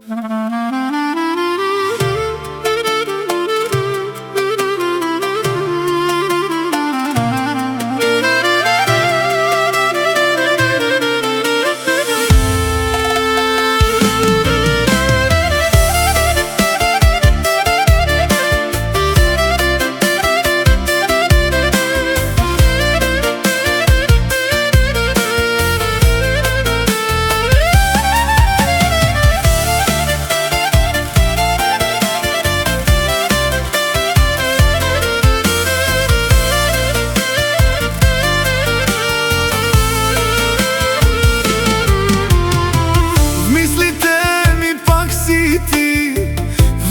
В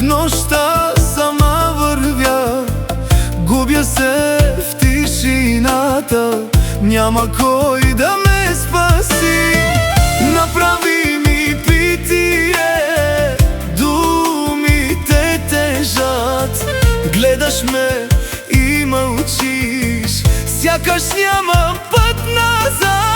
нощта сама вървя, губя се в тишината, няма кой да ме спаси. Направи ми питие, думите тежат, гледаш ме и мълчиш, сякаш няма път назад.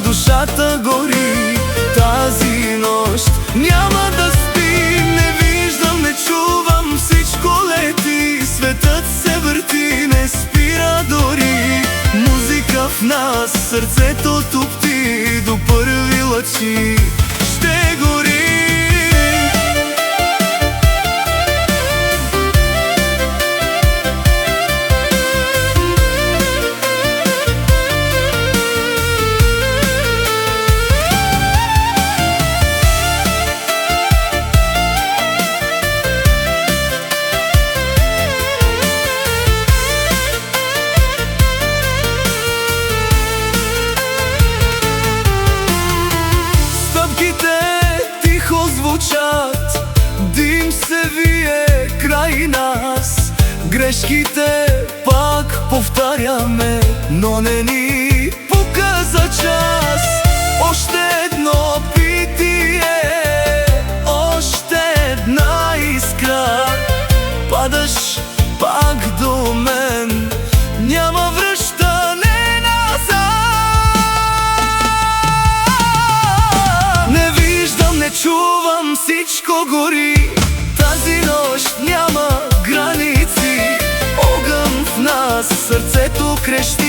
Душата гори тази нощ, няма да спим. Не виждам, не чувам, всичко лети, светът се върти, не спира дори. Музика в нас, сърцето тупти, до първи лъчи ще гори. Тихо звучат, дим се вие край нас, грешките пак повтаряме, но не ни показа час. Още едно питие, още една искра, падаш пак до мен, няма връщане назад. Не чувам, всичко гори, тази нощ няма граници, огън в нас, сърцето крещи.